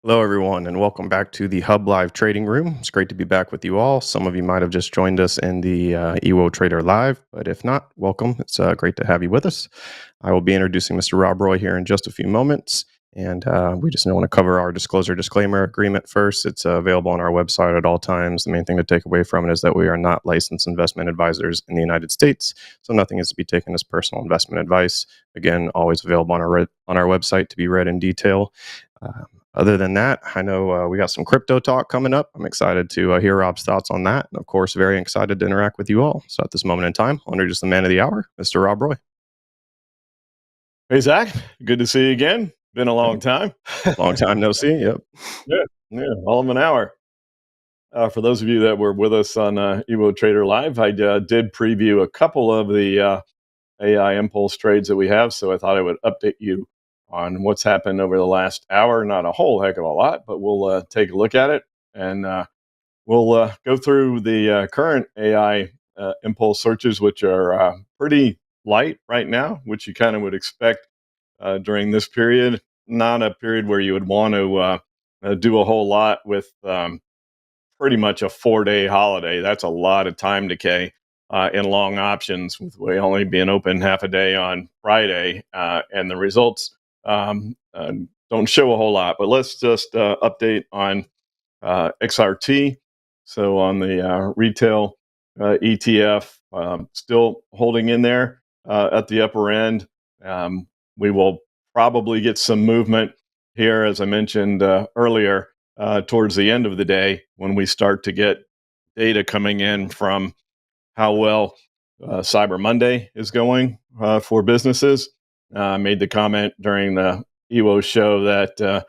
Hello, everyone, and welcome back to the HUBB Live Trading Room. It's great to be back with you all. Some of you might have just joined us in the EWO Trader Live, but if not, welcome. It's great to have you with us. I will be introducing Mr. Rob Roy here in just a few moments, and we just want to cover our disclosure disclaimer agreement first. It's available on our website at all times. The main thing to take away from it is that we are not licensed investment advisors in the United States, so nothing is to be taken as personal investment advice. Again, always available on our website to be read in detail. Other than that, I know we got some crypto talk coming up. I'm excited to hear Rob's thoughts on that. And of course, very excited to interact with you all. So at this moment in time, I'll introduce the man of the hour, Mr. Rob Roy. Hey, Zach. Good to see you again. Been a long time. Long time no see. Yep. Yeah, all of an hour. For those of you that were with us on Evo Trader Live, I did preview a couple of the AI impulse trades that we have. So I thought I would update you on what's happened over the last hour. Not a whole heck of a lot, but we'll take a look at it. And we'll go through the current AI impulse searches, which are pretty light right now, which you kind of would expect during this period. Not a period where you would want to do a whole lot with pretty much a 4-day holiday. That's a lot of time decay in long options, with we only being open half a day on Friday, and the results don't show a whole lot. But let's just update on XRT. So on the retail ETF, still holding in there at the upper end. We will probably get some movement here, as I mentioned earlier, towards the end of the day when we start to get data coming in from how well Cyber Monday is going for businesses. I made the comment during the EWO show that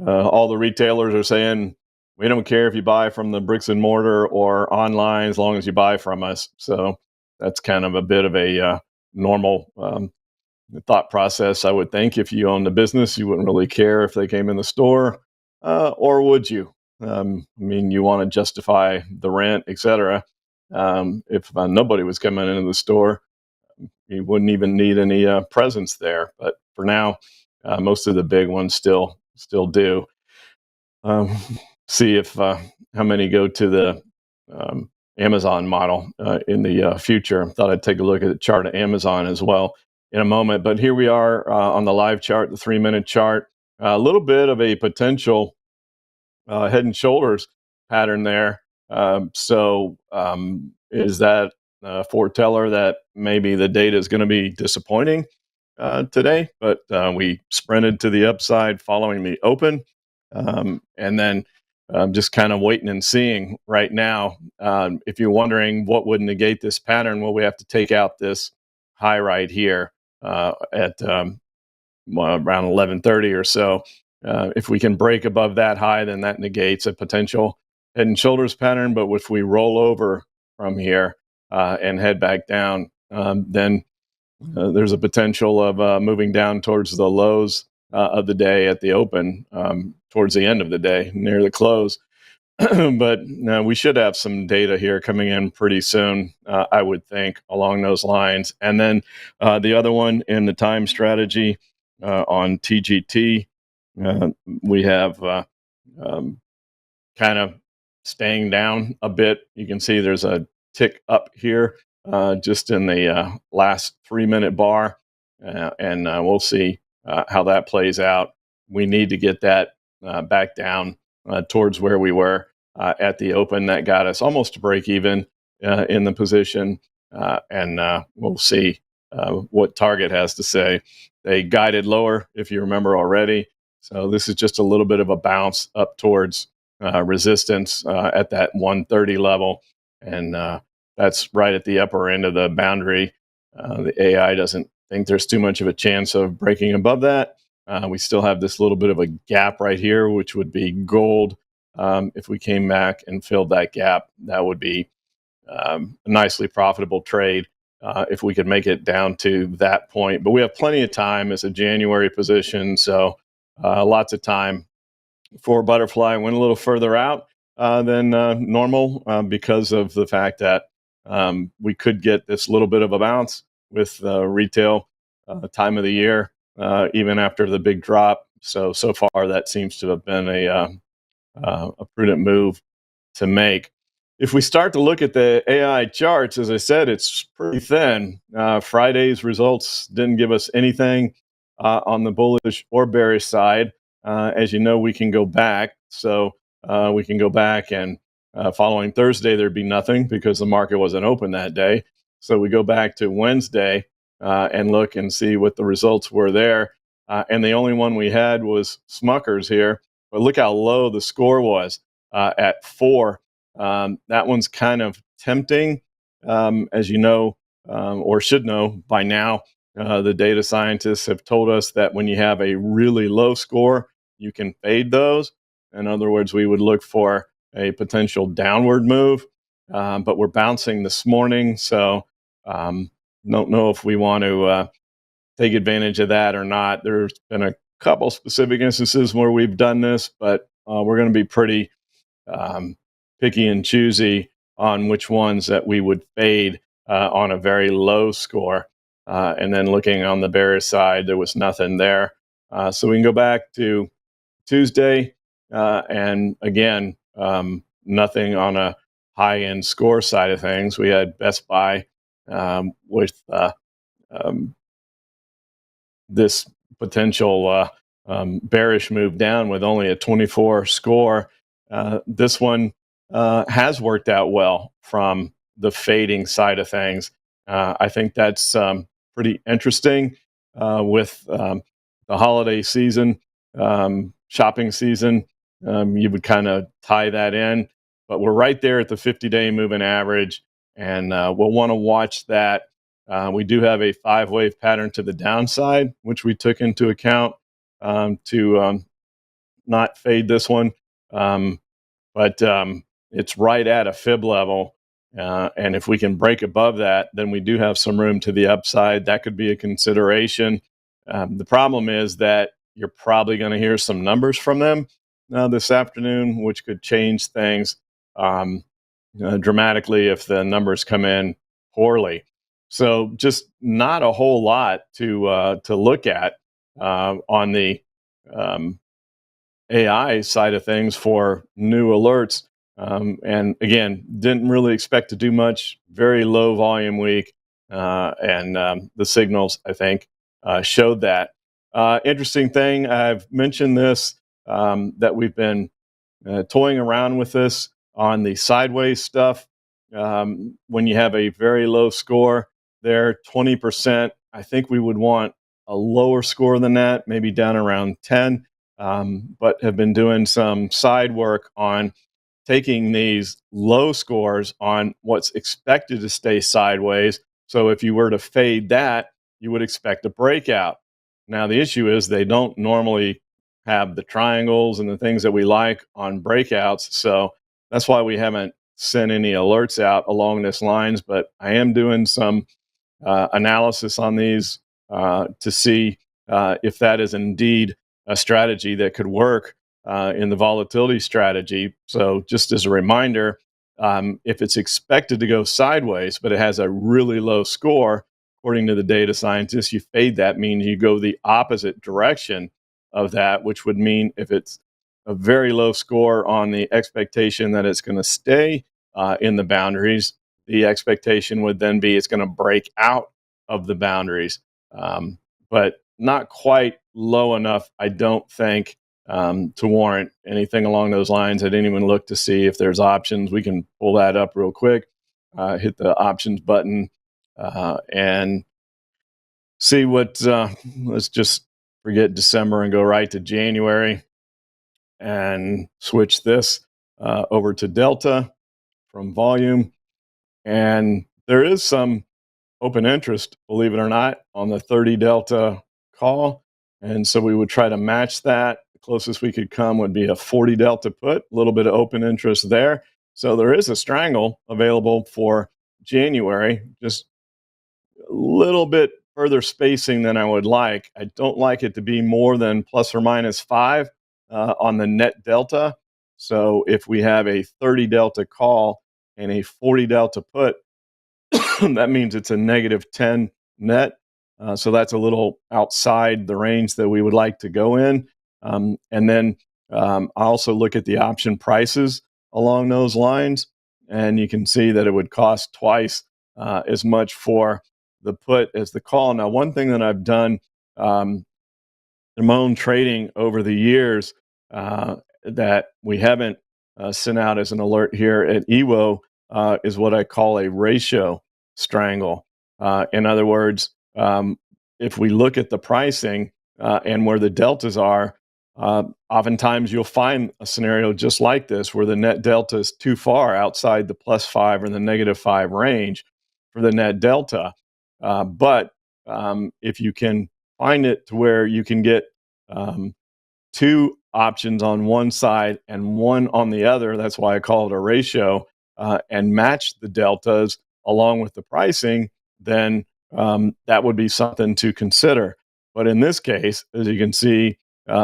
all the retailers are saying, we don't care if you buy from the bricks and mortar or online, as long as you buy from us. So that's kind of a bit of a normal thought process, I would think. If you owned a business, you wouldn't really care if they came in the store, or would you? I mean, you want to justify the rent, etc. If nobody was coming into the store, you wouldn't even need any presence there. But for now, most of the big ones still do. See if how many go to the Amazon model in the future. Thought I'd take a look at the chart of Amazon as well in a moment. But here we are on the live chart, the 3-minute chart. A little bit of a potential head and shoulders pattern there. Is that a foreteller that maybe the data is going to be disappointing today? But we sprinted to the upside following the open. And then just kind of waiting and seeing right now. If you're wondering what would negate this pattern, well, we have to take out this high right here at around 11:30 or so. If we can break above that high, then that negates a potential head and shoulders pattern. But if we roll over from here and head back down, then there's a potential of moving down towards the lows of the day at the open, towards the end of the day, near the close. But we should have some data here coming in pretty soon, I would think, along those lines. And then the other one in the time strategy on TGT, we have kind of staying down a bit. You can see there's a tick up here just in the last 3-minute bar, and we'll see how that plays out. We need to get that back down towards where we were at the open. That got us almost to break even in the position, and we'll see what Target has to say. They guided lower, if you remember already. So this is just a little bit of a bounce up towards resistance at that 130 level, and that's right at the upper end of the boundary. The AI doesn't think there's too much of a chance of breaking above that. We still have this little bit of a gap right here, which would be gold. If we came back and filled that gap, that would be a nicely profitable trade if we could make it down to that point. But we have plenty of time as a January position, so lots of time for butterfly. Went a little further out than normal because of the fact that we could get this little bit of a bounce with retail time of the year, even after the big drop So far, that seems to have been a prudent move to make. If we start to look at the AI charts, as I said, it's pretty thin. Friday's results didn't give us anything on the bullish or bearish side. As you know, we can go back. So we can go back, and following Thursday, there'd be nothing because the market wasn't open that day. So we go back to Wednesday and look and see what the results were there. And the only one we had was Smucker's here. But look how low the score was at 4. That one's kind of tempting, as you know, or should know by now. The data scientists have told us that when you have a really low score, you can fade those. In other words, we would look for a potential downward move, but we're bouncing this morning, so don't know if we want to take advantage of that or not. There's been a couple specific instances where we've done this, but we're going to be pretty picky and choosy on which ones that we would fade on a very low score. And then looking on the bearish side, there was nothing there. So we can go back to Tuesday, and again, nothing on a high-end score side of things. We had Best Buy with this potential bearish move down with only a 24 score. This one has worked out well from the fading side of things. I think that's pretty interesting with the holiday season, shopping season. You would kind of tie that in, but we're right there at the 50-day moving average, and we'll want to watch that. We do have a 5-wave pattern to the downside, which we took into account to not fade this one. But it's right at a fib level. And if we can break above that, then we do have some room to the upside. That could be a consideration. The problem is that you're probably going to hear some numbers from them this afternoon, which could change things dramatically if the numbers come in poorly. So just not a whole lot to look at on the AI side of things for new alerts. And again, didn't really expect to do much. Very low volume week, and the signals, I think, showed that. Interesting thing, I've mentioned this, that we've been toying around with this on the sideways stuff. When you have a very low score there, 20%, I think we would want a lower score than that, maybe down around 10, but have been doing some side work on taking these low scores on what's expected to stay sideways. So if you were to fade that, you would expect a breakout. Now, the issue is they don't normally have the triangles and the things that we like on breakouts. So that's why we haven't sent any alerts out along this lines, but I am doing some analysis on these to see if that is indeed a strategy that could work in the volatility strategy. So just as a reminder, if it's expected to go sideways, but it has a really low score, according to the data scientists, you fade that, means you go the opposite direction of that, which would mean if it's a very low score on the expectation that it's going to stay in the boundaries, the expectation would then be it's going to break out of the boundaries, but not quite low enough, I don't think, to warrant anything along those lines. I didn't even look to see if there's options. We can pull that up real quick, hit the options button, and see what, let's just forget December and go right to January and switch this over to Delta from volume. And there is some open interest, believe it or not, on the 30 Delta call. And so we would try to match that. The closest we could come would be a 40 Delta put, a little bit of open interest there. So there is a strangle available for January, just a little bit further spacing than I would like. I don't like it to be more than plus or minus 5 on the net delta. So if we have a 30 delta call and a 40 delta put, that means it's a negative 10 net. So that's a little outside the range that we would like to go in. And then I also look at the option prices along those lines, and you can see that it would cost twice as much for the put as the call. Now, one thing that I've done in my own trading over the years that we haven't sent out as an alert here at EWO is what I call a ratio strangle. In other words, if we look at the pricing and where the deltas are, oftentimes you'll find a scenario just like this where the net delta is too far outside the +5 or the -5 range for the net delta. But if you can find it to where you can get two options on one side and one on the other, that's why I call it a ratio, and match the deltas along with the pricing, then that would be something to consider. But in this case, as you can see,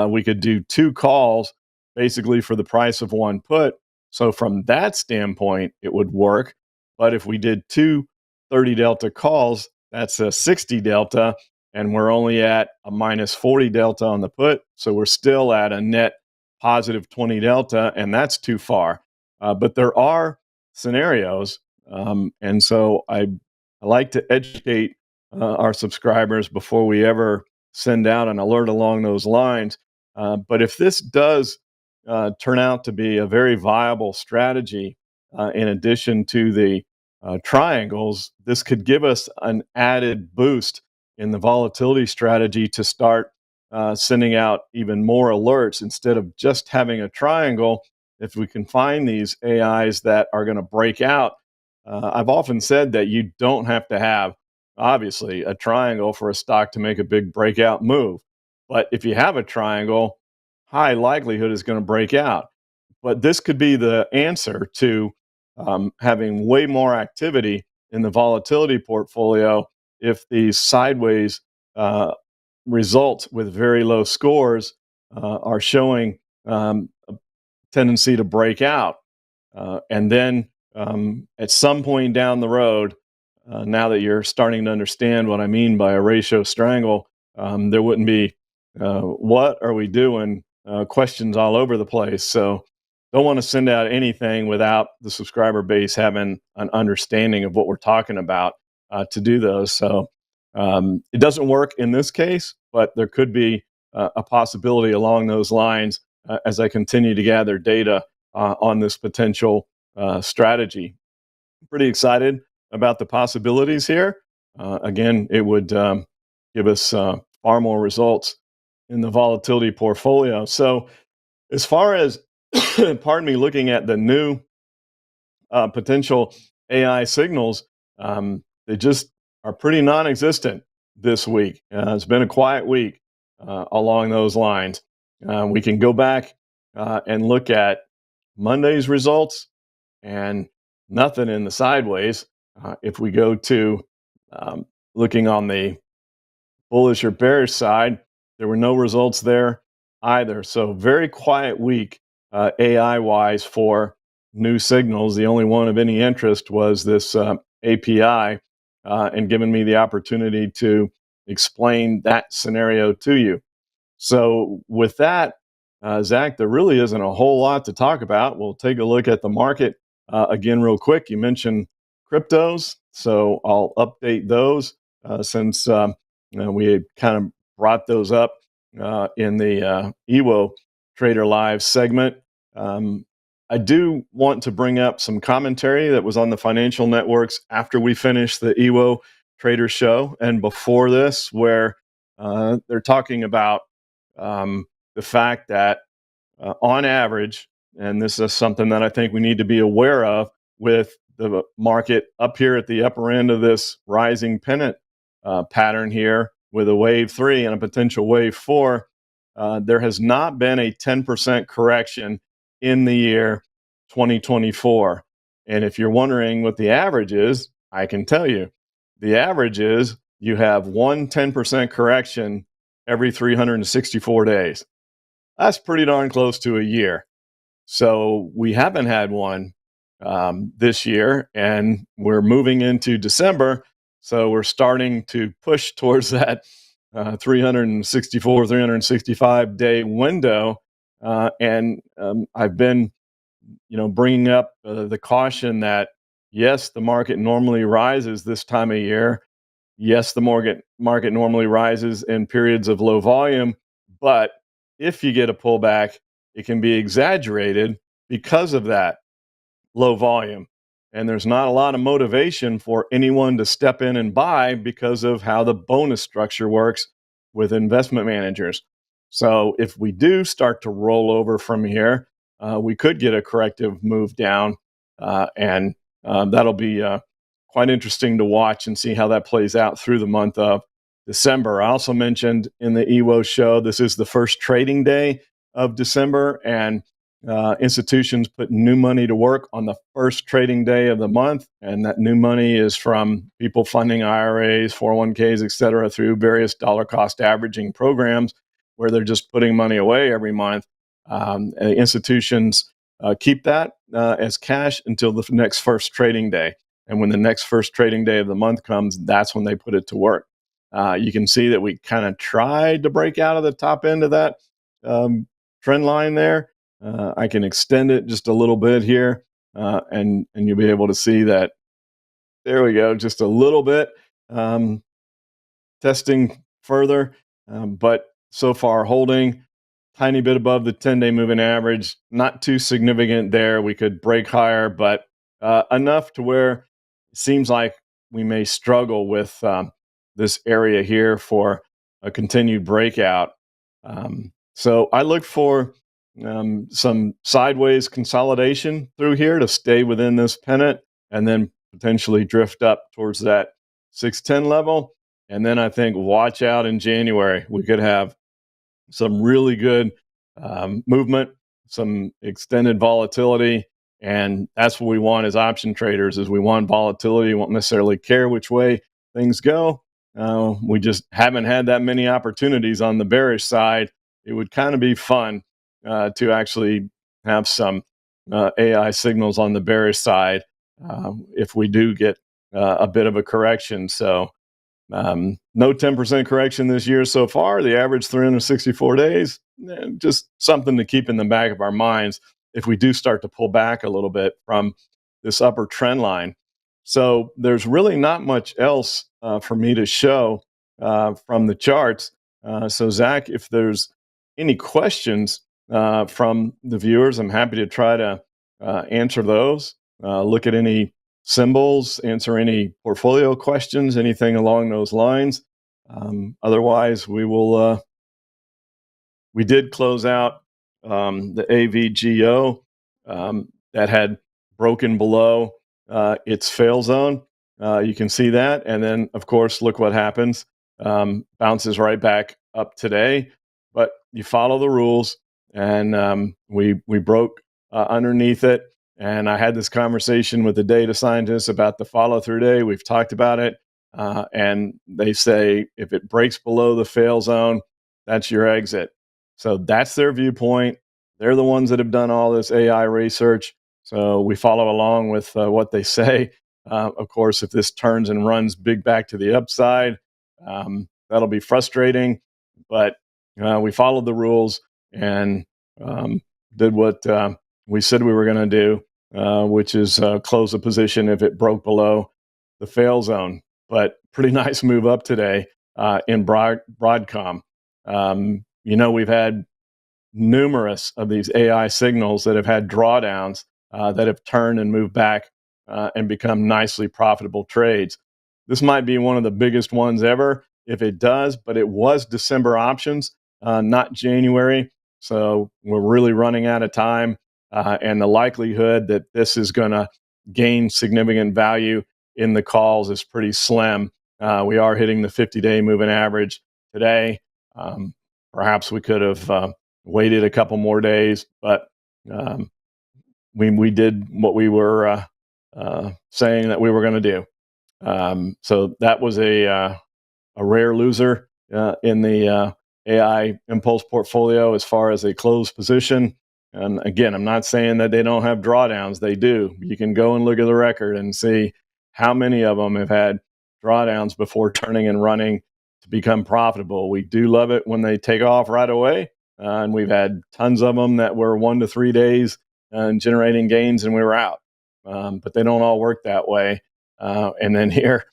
we could do two calls basically for the price of one put. So from that standpoint, it would work. But if we did two 30 delta calls, that's a 60 delta, and we're only at a -40 delta on the put. So we're still at a net positive 20 delta, and that's too far. But there are scenarios. And so I like to educate our subscribers before we ever send out an alert along those lines. But if this does turn out to be a very viable strategy, in addition to the triangles, this could give us an added boost in the volatility strategy to start sending out even more alerts instead of just having a triangle. If we can find these AIs that are going to break out, I've often said that you don't have to have, obviously, a triangle for a stock to make a big breakout move. But if you have a triangle, high likelihood is going to break out. But this could be the answer to having way more activity in the volatility portfolio if these sideways results with very low scores are showing a tendency to break out. And then at some point down the road, now that you're starting to understand what I mean by a ratio strangle, there wouldn't be what are we doing questions all over the place. So don't want to send out anything without the subscriber base having an understanding of what we're talking about to do those. So it doesn't work in this case, but there could be a possibility along those lines as I continue to gather data on this potential strategy. Pretty excited about the possibilities here. Again, it would give us far more results in the volatility portfolio. So as far as, pardon me, looking at the new potential AI signals, they just are pretty non-existent this week. It's been a quiet week along those lines. We can go back and look at Monday's results and nothing in the sideways. If we go to looking on the bullish or bearish side, there were no results there either. So very quiet week AI-wise for new signals. The only one of any interest was this API and giving me the opportunity to explain that scenario to you. So with that, Zach, there really isn't a whole lot to talk about. We'll take a look at the market again real quick. You mentioned cryptos, so I'll update those since we had kind of brought those up in the EWO Trader Live segment. I do want to bring up some commentary that was on the financial networks after we finished the EWO Trader Show and before this, where they're talking about the fact that on average, and this is something that I think we need to be aware of with the market up here at the upper end of this rising pennant pattern here with a wave 3 and a potential wave 4, there has not been a 10% correction in the year 2024. And if you're wondering what the average is, I can tell you. The average is you have 10% correction every 364 days. That's pretty darn close to a year. So we haven't had one this year, and we're moving into December. So we're starting to push towards that 364, 365 day window. And I've been, bringing up the caution that yes, the market normally rises this time of year. Yes, the market normally rises in periods of low volume, but if you get a pullback, it can be exaggerated because of that low volume. And there's not a lot of motivation for anyone to step in and buy because of how the bonus structure works with investment managers. So if we do start to roll over from here, we could get a corrective move down, and that'll be quite interesting to watch and see how that plays out through the month of December. I also mentioned in the EWO show, this is the first trading day of December, and institutions put new money to work on the first trading day of the month, and that new money is from people funding IRAs, 401ks, et cetera, through various dollar cost averaging programs where they're just putting money away every month. And institutions keep that as cash until the next first trading day. And when the next first trading day of the month comes, that's when they put it to work. You can see that we kind of tried to break out of the top end of that trend line there. I can extend it just a little bit here, and you'll be able to see that. There we go, just a little bit. Testing further, but so far holding tiny bit above the 10-day moving average. Not too significant there. We could break higher, but enough to where it seems like we may struggle with this area here for a continued breakout. So I look for some sideways consolidation through here to stay within this pennant and then potentially drift up towards that 610 level. And then I think watch out in January. We could have some really good movement, some extended volatility. And that's what we want as option traders is we want volatility. We won't necessarily care which way things go. We just haven't had that many opportunities on the bearish side. It would kind of be fun to actually have some AI signals on the bearish side if we do get a bit of a correction. So no 10% correction this year so far. The average 364 days, just something to keep in the back of our minds if we do start to pull back a little bit from this upper trend line. So there's really not much else for me to show from the charts. So Zach, if there's any questions from the viewers, I'm happy to try to answer those. Look at any symbols, answer any portfolio questions, anything along those lines. Otherwise, we will. We did close out the AVGO that had broken below its fail zone. You can see that, and then of course, look what happens. Bounces right back up today, but you follow the rules, and we broke underneath it. And I had this conversation with the data scientists about the follow through day. We've talked about it, and they say if it breaks below the fail zone, that's your exit. So that's their viewpoint. They're the ones that have done all this AI research. So we follow along with what they say. Of course, if this turns and runs big back to the upside, that'll be frustrating. But we followed the rules and did what we said we were going to do, which is close a position if it broke below the fail zone. But pretty nice move up today in Broadcom. We've had numerous of these AI signals that have had drawdowns that have turned and moved back and become nicely profitable trades. This might be one of the biggest ones ever if it does, but it was December options, not January. So we're really running out of time. And the likelihood that this is going to gain significant value in the calls is pretty slim. We are hitting the 50-day moving average today. Perhaps we could have waited a couple more days, but we did what we were saying that we were going to do. So that was a rare loser in the AI impulse portfolio as far as a closed position. And again, I'm not saying that they don't have drawdowns. They do. You can go and look at the record and see how many of them have had drawdowns before turning and running to become profitable. We do love it when they take off right away. And we've had tons of them that were 1 to 3 days and generating gains and we were out. But they don't all work that way. And then here,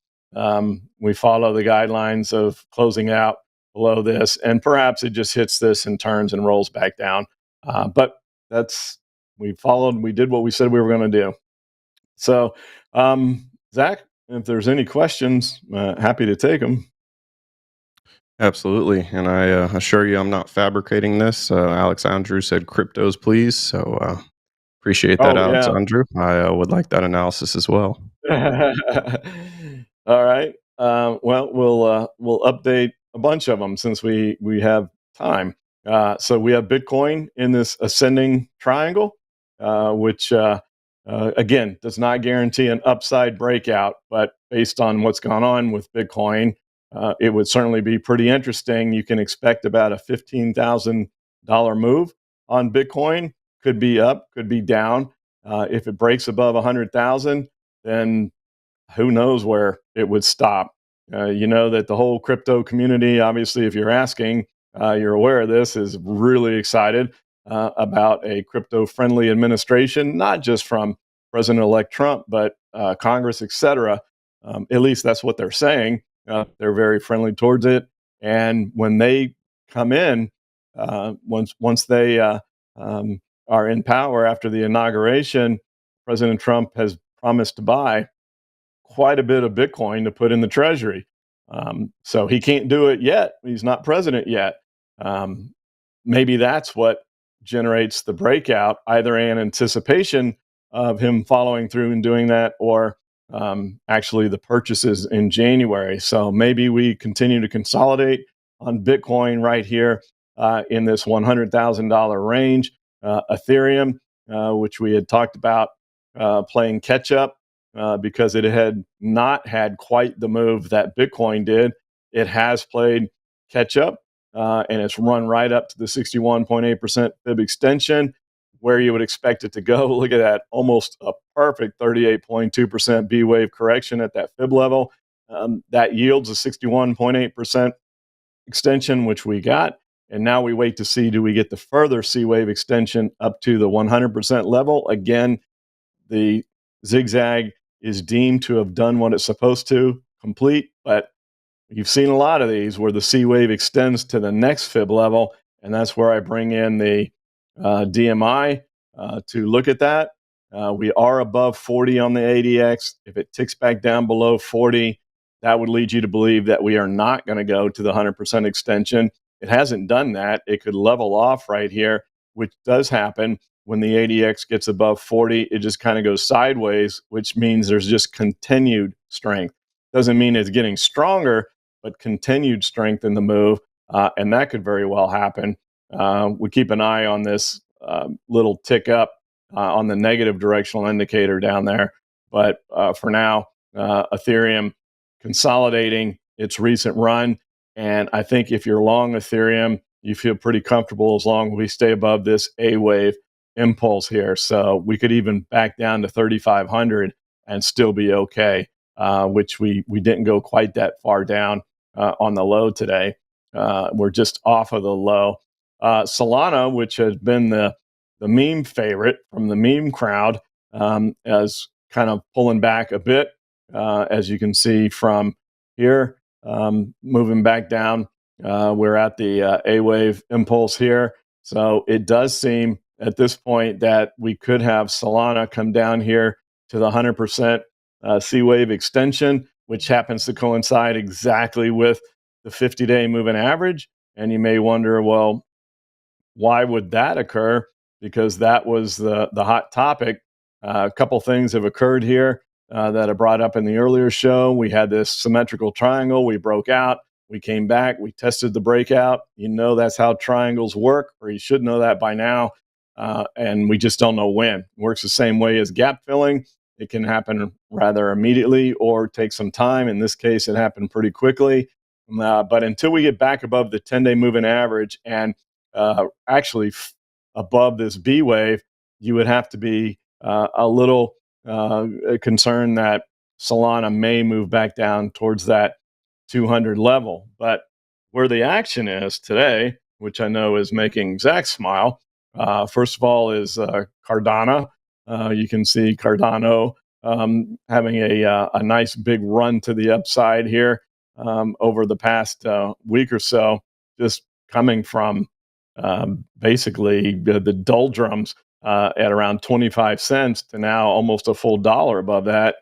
we follow the guidelines of closing out below this, and perhaps it just hits this and turns and rolls back down. But we did what we said we were going to do. So, Zach, if there's any questions, happy to take them. Absolutely. And I assure you, I'm not fabricating this. Alex Andrew said cryptos, please. So appreciate that, Oh, Alex yeah. Andrew. I would like that analysis as well. All right. Well, we'll update a bunch of them since we have time. So we have Bitcoin in this ascending triangle, which again does not guarantee an upside breakout, but based on what's gone on with Bitcoin, it would certainly be pretty interesting. You can expect about a $15,000 move on Bitcoin. Could be up, could be down. If it breaks above 100,000, then who knows where it would stop. You know that the whole crypto community, obviously, if you're asking, you're aware of this, is really excited about a crypto-friendly administration, not just from President-elect Trump, but Congress, et cetera. At least that's what they're saying. They're very friendly towards it. And when they come in, once they are in power after the inauguration, President Trump has promised to buy quite a bit of Bitcoin to put in the treasury. So he can't do it yet. He's not president yet. Maybe that's what generates the breakout, either in anticipation of him following through and doing that, or actually the purchases in January. So maybe we continue to consolidate on Bitcoin right here in this $100,000 range. Ethereum, which we had talked about playing catch up because it had not had quite the move that Bitcoin did. It has played catch up and it's run right up to the 61.8% fib extension, where you would expect it to go. Look at that, almost a perfect 38.2% B wave correction at that fib level. That yields a 61.8% extension, which we got. And now we wait to see, do we get the further C wave extension up to the 100% level? Again, the zigzag is deemed to have done what it's supposed to complete, but you've seen a lot of these where the C wave extends to the next fib level, and that's where I bring in the DMI to look at that. We are above 40 on the ADX. If it ticks back down below 40, that would lead you to believe that we are not going to go to the 100% extension. It hasn't done that. It could level off right here, which does happen when the ADX gets above 40. It just kind of goes sideways, which means there's just continued strength. Doesn't mean it's getting stronger, but continued strength in the move, and that could very well happen. We keep an eye on this little tick up on the negative directional indicator down there. But for now, Ethereum consolidating its recent run. And I think if you're long Ethereum, you feel pretty comfortable as long as we stay above this A wave impulse here. So we could even back down to 3,500 and still be okay, which we didn't go quite that far down on the low today. We're just off of the low. Solana, which has been the meme favorite from the meme crowd, as kind of pulling back a bit, as you can see from here, moving back down. We're at the A wave impulse here. So it does seem at this point that we could have Solana come down here to the 100% C wave extension, which happens to coincide exactly with the 50-day moving average. And you may wonder, well, why would that occur? Because that was the hot topic. A couple things have occurred here that I brought up in the earlier show. We had this symmetrical triangle. We broke out. We came back. We tested the breakout. You know that's how triangles work, or you should know that by now. And we just don't know when. It works the same way as gap filling. It can happen rather immediately or take some time. In this case, it happened pretty quickly. But until we get back above the 10-day moving average and actually above this B wave, you would have to be a little concerned that Solana may move back down towards that 200 level. But where the action is today, which I know is making Zach smile, first of all is Cardano. You can see Cardano having a nice big run to the upside here over the past week or so, just coming from basically the doldrums at around 25 cents to now almost a full dollar above that,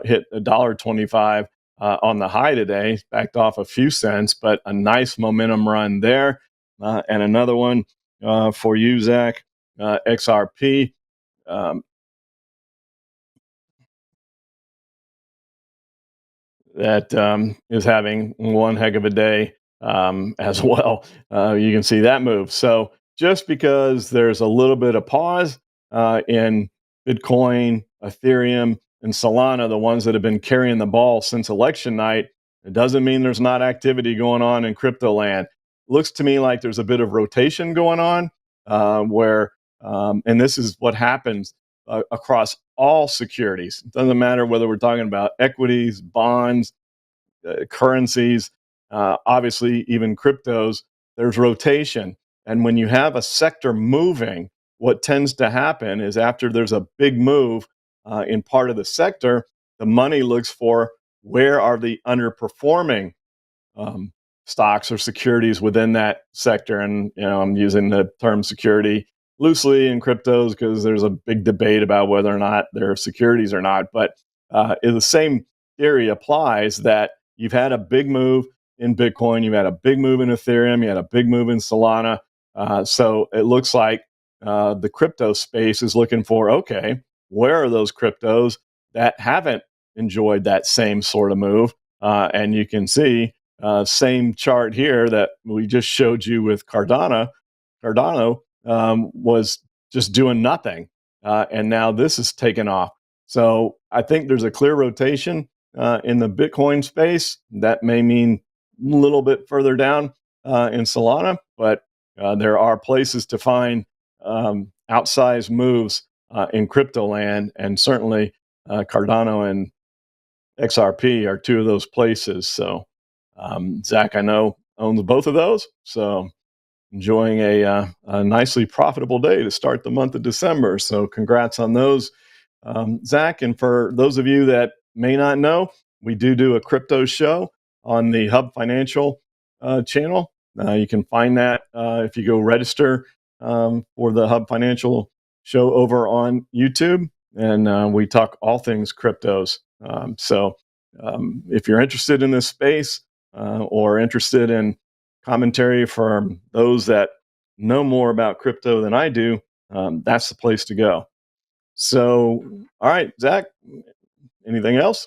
hit $1.25 on the high today, backed off a few cents, but a nice momentum run there. And another one for you, Zach, XRP. Um, that is having one heck of a day as well. You can see that move. So just because there's a little bit of pause in Bitcoin, Ethereum, and Solana, the ones that have been carrying the ball since election night, it doesn't mean there's not activity going on in crypto land. Looks to me like there's a bit of rotation going on where, and this is what happens across all securities. It doesn't matter whether we're talking about equities, bonds, currencies, obviously even cryptos, there's rotation. And when you have a sector moving, what tends to happen is after there's a big move in part of the sector, the money looks for where are the underperforming um, stocks or securities within that sector. And I'm using the term security loosely in cryptos because there's a big debate about whether or not they're securities or not. But the same theory applies that you've had a big move in Bitcoin, you've had a big move in Ethereum, you had a big move in Solana. So it looks like the crypto space is looking for, okay, where are those cryptos that haven't enjoyed that same sort of move? And you can see same chart here that we just showed you with Cardano. Cardano was just doing nothing, and now this is taken off. So I think there's a clear rotation in the Bitcoin space. That may mean a little bit further down in Solana, but there are places to find outsized moves in crypto land, and certainly Cardano and XRP are two of those places. So Zach, I know, owns both of those. So enjoying a nicely profitable day to start the month of December. So congrats on those, Zach. And for those of you that may not know, we do a crypto show on the HUBB Financial channel. You can find that if you go register for the HUBB Financial show over on YouTube. And we talk all things cryptos. If you're interested in this space, or interested in commentary from those that know more about crypto than I do, that's the place to go. So, all right, Zach, anything else?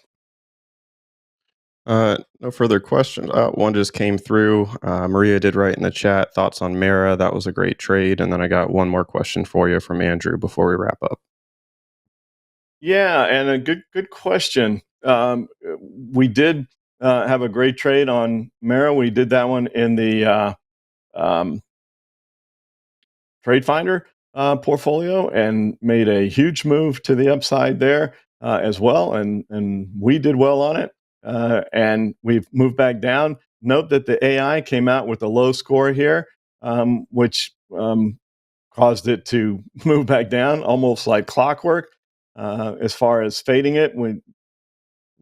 No further questions. One just came through. Maria did write in the chat thoughts on Mara. That was a great trade. And then I got one more question for you from Andrew before we wrap up. Yeah, and a good question. We did have a great trade on Mara. We did that one in the Trade Finder portfolio and made a huge move to the upside there as well. And we did well on it. And we've moved back down. Note that the AI came out with a low score here, which caused it to move back down almost like clockwork. As far as fading it,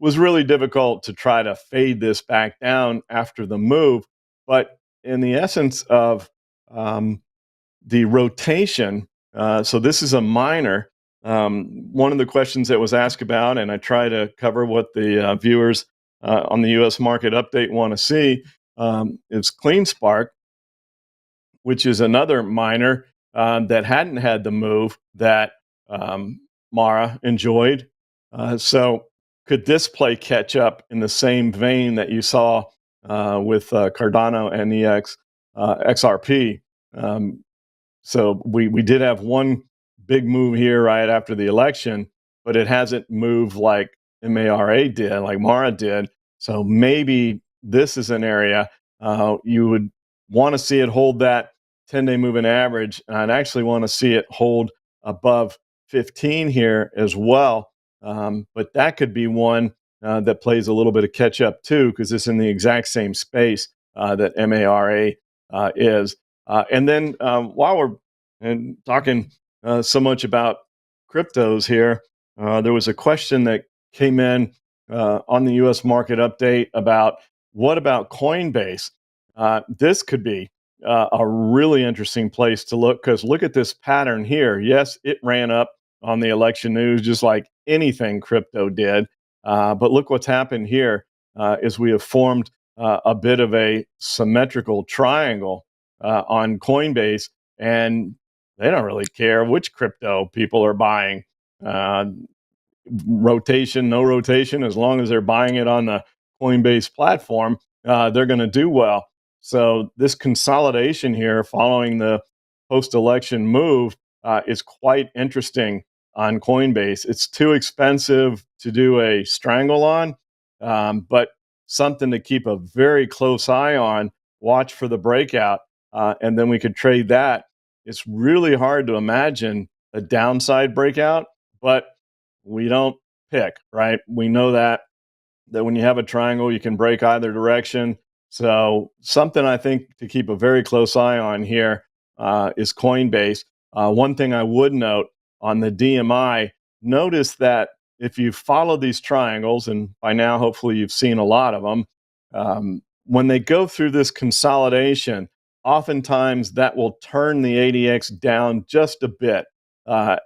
was really difficult to try to fade this back down after the move. But in the essence of the rotation, so this is a minor. One of the questions that was asked about, and I try to cover what the viewers on the U.S. market update want to see, is CleanSpark, which is another minor that hadn't had the move that Mara enjoyed. So could this play catch up in the same vein that you saw with Cardano and XRP? So we did have one big move here right after the election, but it hasn't moved like MARA did, like Mara did. So maybe this is an area you would want to see it hold that 10-day moving average. And I'd actually want to see it hold above 15 here as well. But that could be one that plays a little bit of catch up too, because it's in the exact same space that MARA is. And then while we're talking so much about cryptos here, there was a question that came in on the U.S. market update about what about Coinbase? This could be a really interesting place to look, because look at this pattern here. Yes, it ran up on the election news just like anything crypto did. But look what's happened here is we have formed a bit of a symmetrical triangle on Coinbase, and they don't really care which crypto people are buying. Rotation, no rotation, as long as they're buying it on the Coinbase platform, they're going to do well. So this consolidation here following the post-election move is quite interesting on Coinbase. It's too expensive to do a strangle on, but something to keep a very close eye on. Watch for the breakout, and then we could trade that. It's really hard to imagine a downside breakout, but we don't pick, right? We know that when you have a triangle, you can break either direction. So something I think to keep a very close eye on here is Coinbase. One thing I would note on the DMI, notice that if you follow these triangles, and by now hopefully you've seen a lot of them, when they go through this consolidation, oftentimes that will turn the ADX down just a bit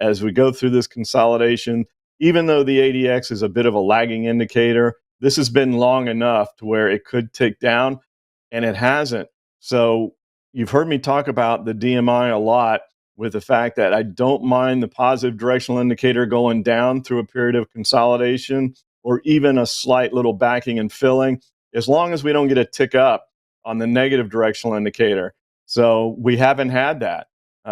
as we go through this consolidation. Even though the ADX is a bit of a lagging indicator, this has been long enough to where it could tick down, and it hasn't. So you've heard me talk about the DMI a lot, with the fact that I don't mind the positive directional indicator going down through a period of consolidation, or even a slight little backing and filling, as long as we don't get a tick up on the negative directional indicator. So we haven't had that.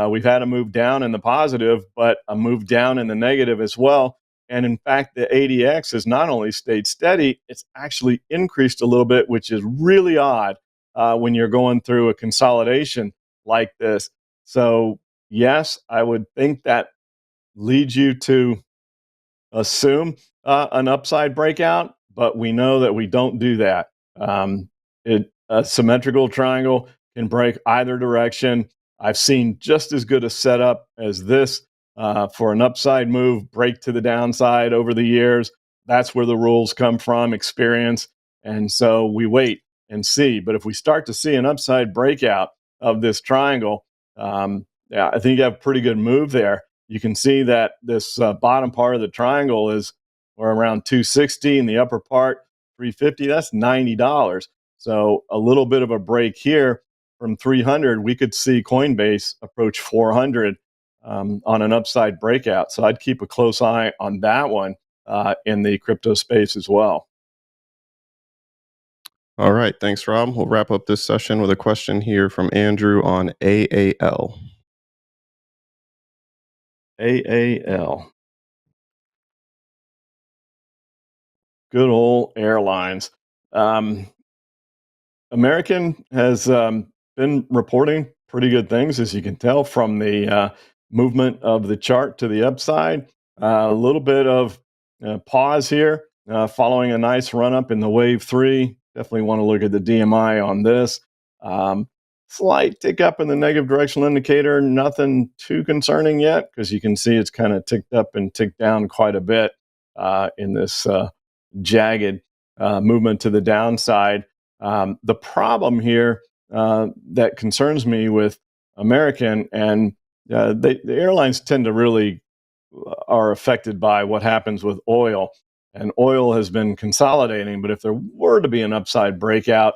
We've had a move down in the positive, but a move down in the negative as well. And in fact, the ADX has not only stayed steady, it's actually increased a little bit, which is really odd when you're going through a consolidation like this. So yes, I would think that leads you to assume an upside breakout, but we know that we don't do that. A symmetrical triangle can break either direction. I've seen just as good a setup as this for an upside move, break to the downside over the years. That's where the rules come from, experience. And so we wait and see. But if we start to see an upside breakout of this triangle, I think you have a pretty good move there. You can see that this bottom part of the triangle is or around 260, and the upper part 350. That's $90. So a little bit of a break here from 300. We could see Coinbase approach 400 on an upside breakout. So I'd keep a close eye on that one in the crypto space as well. All right. Thanks, Rob. We'll wrap up this session with a question here from Andrew on AAL. AAL. Good old airlines. American has been reporting pretty good things, as you can tell from the movement of the chart to the upside. A little bit of pause here following a nice run up in the wave 3. Definitely want to look at the DMI on this. Slight tick up in the negative directional indicator. Nothing too concerning yet, because you can see it's kind of ticked up and ticked down quite a bit in this jagged movement to the downside. The problem here that concerns me with American, and the airlines tend to really are affected by what happens with oil. And oil has been consolidating, but if there were to be an upside breakout,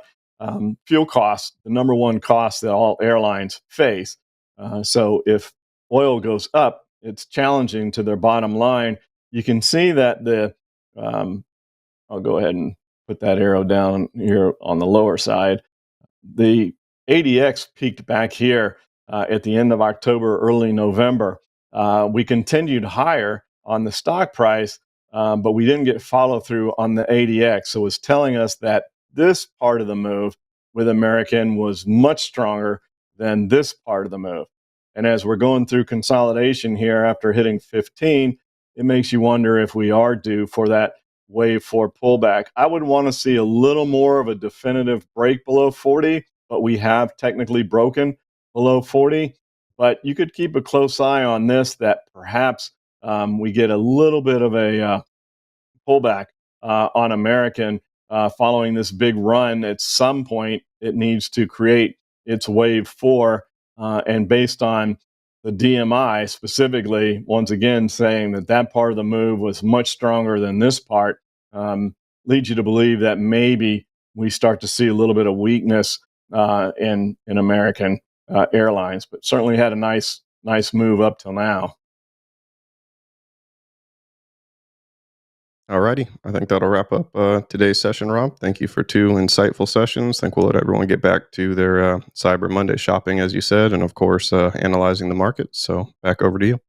fuel costs, the number one cost that all airlines face. So if oil goes up, it's challenging to their bottom line. You can see that I'll go ahead and put that arrow down here on the lower side. The ADX peaked back here at the end of October, early November. We continued higher on the stock price, but we didn't get follow through on the ADX. So it's telling us that this part of the move with American was much stronger than this part of the move. And as we're going through consolidation here after hitting 15, it makes you wonder if we are due for that wave 4 pullback. I would want to see a little more of a definitive break below 40, but we have technically broken below 40. But you could keep a close eye on this, that perhaps we get a little bit of a pullback on American following this big run. At some point, it needs to create its wave 4. And based on the DMI specifically, once again, saying that that part of the move was much stronger than this part, leads you to believe that maybe we start to see a little bit of weakness in American airlines, but certainly had a nice move up till now. Alrighty, I think that'll wrap up today's session, Rob. Thank you for 2 insightful sessions. I think we'll let everyone get back to their Cyber Monday shopping, as you said, and of course, analyzing the market. So back over to you.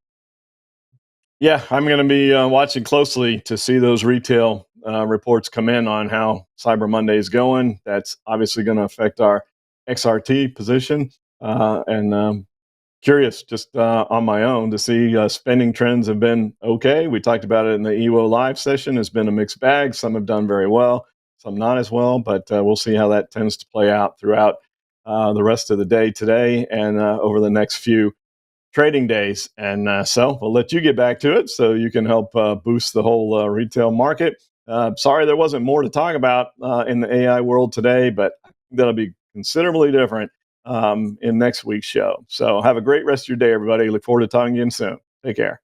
Yeah, I'm going to be watching closely to see those retail reports come in on how Cyber Monday is going. That's obviously going to affect our XRT position. And curious just on my own to see spending trends have been okay. We talked about it in the EWO live session. It's been a mixed bag. Some have done very well, some not as well, but we'll see how that tends to play out throughout the rest of the day today and over the next few trading days. And so we'll let you get back to it so you can help boost the whole retail market. Sorry there wasn't more to talk about in the AI world today, but that'll be considerably different in next week's show. So have a great rest of your day, everybody. Look forward to talking again soon. Take care.